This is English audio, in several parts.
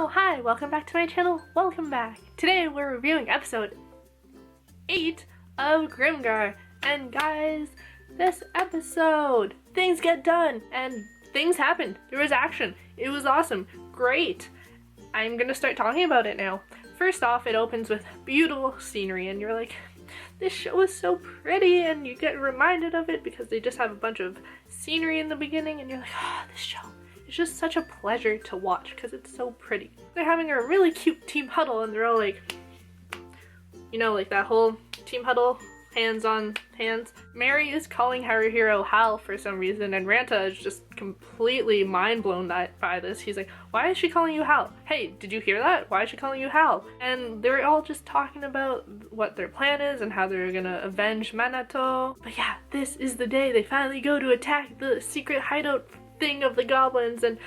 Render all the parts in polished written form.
hi, welcome back to my channel, welcome back. Today we're reviewing episode 8 of Grimgar, and guys, this episode, things get done, and things happened. There was action, it was awesome, great. I'm gonna start talking about it now. First off, it opens with beautiful scenery, and you're like, this show is so pretty, and you get reminded of it because they just have a bunch of scenery in the beginning, and you're like, oh, this show. It's just such a pleasure to watch because it's so pretty. They're having a really cute team huddle and they're all like, you know, like that whole team huddle, hands on hands. Mary is calling her hero Hal for some reason, and Ranta is just completely mind blown by this. He's like, why is she calling you Hal? Hey, did you hear that? Why is she calling you Hal? And they're all just talking about what their plan is and how they're gonna avenge Minato. But yeah, this is the day they finally go to attack the secret hideout thing of the goblins, and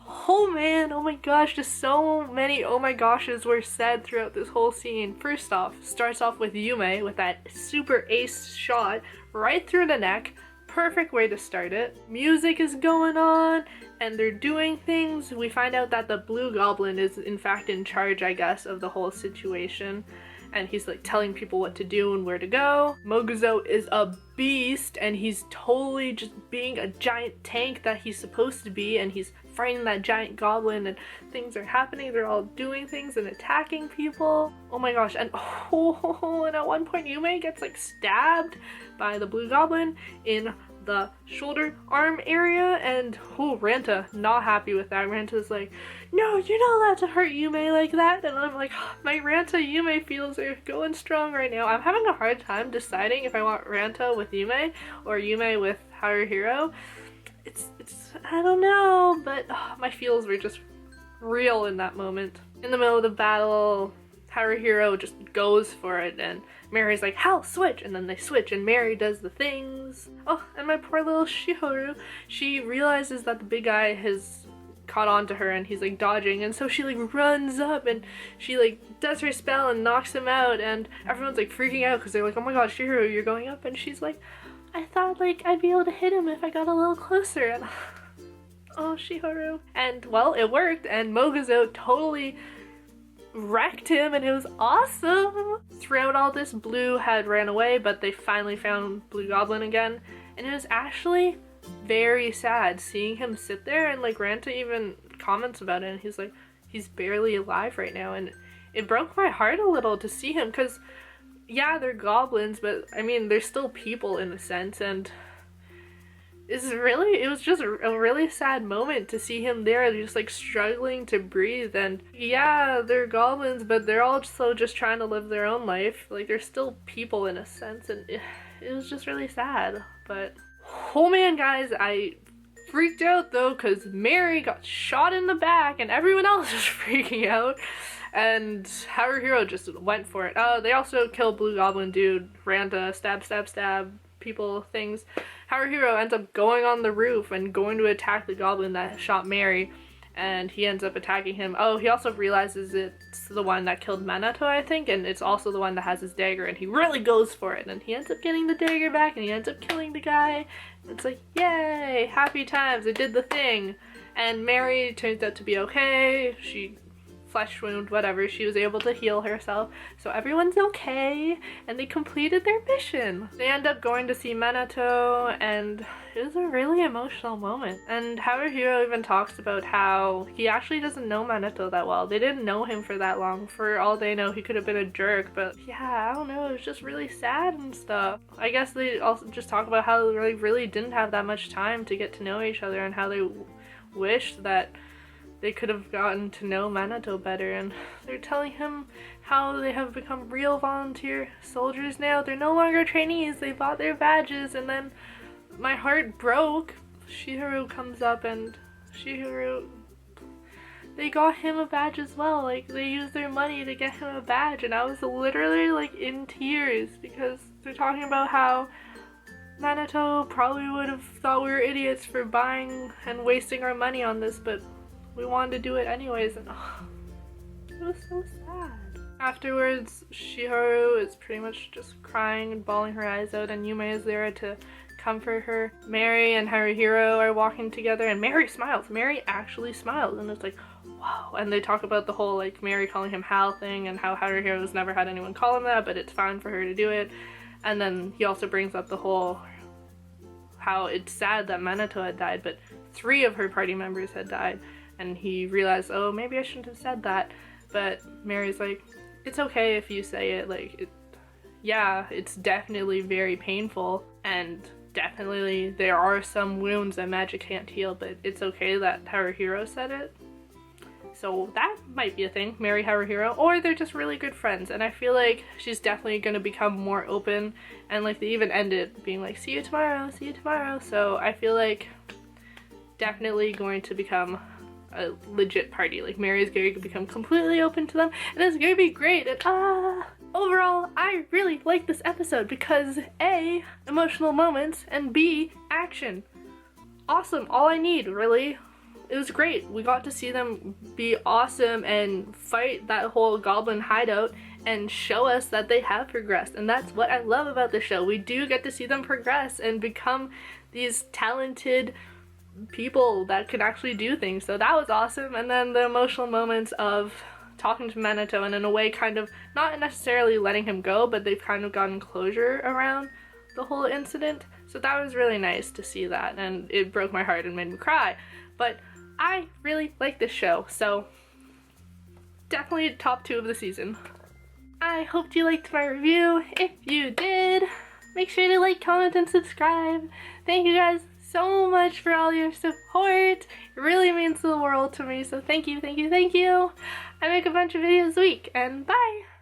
oh man, oh my gosh, just so many oh my goshes were said throughout this whole scene. First off, starts off with Yume with that super ace shot right through the neck. Perfect way to start it. Music is going on and they're doing things. We find out that the blue goblin is in fact in charge, I guess, of the whole situation. And he's like telling people what to do and where to go. Moguzo is a beast and he's totally just being a giant tank that he's supposed to be, and he's fighting that giant goblin and things are happening. They're all doing things and attacking people. Oh my gosh, and and at one point Yume gets like stabbed by the blue goblin in the shoulder arm area, and Ranta not happy with that. Ranta's like, no, you're not allowed to hurt Yume like that. And I'm like, my Ranta Yume feels are going strong right now. I'm having a hard time deciding if I want Ranta with Yume or Yume with Haruhiro. It's I don't know, but my feels were just real in that moment. In the middle of the battle, Haruhiro just goes for it, and Mary's like, Hal, switch! And then they switch, and Mary does the things. Oh, and my poor little Shihoru, she realizes that the big guy has caught on to her, and he's like dodging, and so she like runs up, and she like does her spell and knocks him out, and everyone's like freaking out because they're like, oh my god, Shihoru, you're going up, and she's like, I thought like I'd be able to hit him if I got a little closer, and oh, Shihoru. And well, it worked, and Moguzo totally wrecked him, and it was awesome. Throughout all this, Blue had ran away, but they finally found Blue Goblin again, and it was actually very sad seeing him sit there, and like Ranta even comments about it, and he's like, he's barely alive right now, and it broke my heart a little to see him, because yeah, they're goblins, but I mean, they're still people in a sense, and it was just a really sad moment to see him there just like struggling to breathe. And yeah, they're goblins, but they're also just trying to live their own life. Like, they're still people in a sense, and it was just really sad. But oh man, guys, I freaked out though because Mary got shot in the back and everyone else was freaking out, and Haruhiro just went for it. They also killed Blue Goblin dude. Ranta stab people, things. Haruhiro ends up going on the roof and going to attack the goblin that shot Mary, and he ends up attacking him. Oh, he also realizes it's the one that killed Minato, I think, and it's also the one that has his dagger, and he really goes for it, and he ends up getting the dagger back, and he ends up killing the guy. It's like, yay, happy times, I did the thing. And Mary turns out to be okay. She flesh wound, whatever, she was able to heal herself, so everyone's okay, and they completed their mission. They end up going to see Minato, and it was a really emotional moment. And Haruhiro even talks about how he actually doesn't know Minato that well. They didn't know him for that long. For all they know, he could have been a jerk, but yeah, I don't know, it was just really sad and stuff. I guess they also just talk about how they really didn't have that much time to get to know each other, and how they wished that they could have gotten to know Minato better, and they're telling him how they have become real volunteer soldiers now. They're no longer trainees, they bought their badges, and then my heart broke. Shihoru comes up, and they got him a badge as well. Like, they used their money to get him a badge, and I was literally like in tears because they're talking about how Minato probably would have thought we were idiots for buying and wasting our money on this, but we wanted to do it anyways, and it was so sad. Afterwards, Shihoru is pretty much just crying and bawling her eyes out, and Yume is there to comfort her. Mary and Haruhiro are walking together, and Mary smiles. Mary actually smiles, and it's like, wow, whoa. And they talk about the whole like Mary calling him Hal thing and how Haruhiro's never had anyone call him that, but it's fine for her to do it. And then he also brings up the whole how it's sad that Minato had died, but 3 of her party members had died. And he realized, oh, maybe I shouldn't have said that. But Mary's like, it's okay if you say it. Like, yeah, it's definitely very painful, and definitely there are some wounds that magic can't heal, but it's okay that Haruhiro said it. So that might be a thing, Mary Haruhiro, or they're just really good friends, and I feel like she's definitely going to become more open, and like they even ended being like, see you tomorrow, so I feel like definitely going to become a legit party. Like Mary's going to become completely open to them, and it's going to be great. And overall, I really like this episode because A, emotional moments, and B, action. Awesome, all I need, really. It was great. We got to see them be awesome and fight that whole goblin hideout and show us that they have progressed, and that's what I love about the show. We do get to see them progress and become these talented people that can actually do things, so that was awesome. And then the emotional moments of talking to Minato and in a way kind of not necessarily letting him go, but they've kind of gotten closure around the whole incident, so that was really nice to see that, and it broke my heart and made me cry. But I really like this show, so definitely top 2 of the season. I hope you liked my review. If you did, make sure to like, comment, and subscribe. Thank you guys so much for all your support. It really means the world to me, so thank you, thank you, thank you. I make a bunch of videos a week, and bye!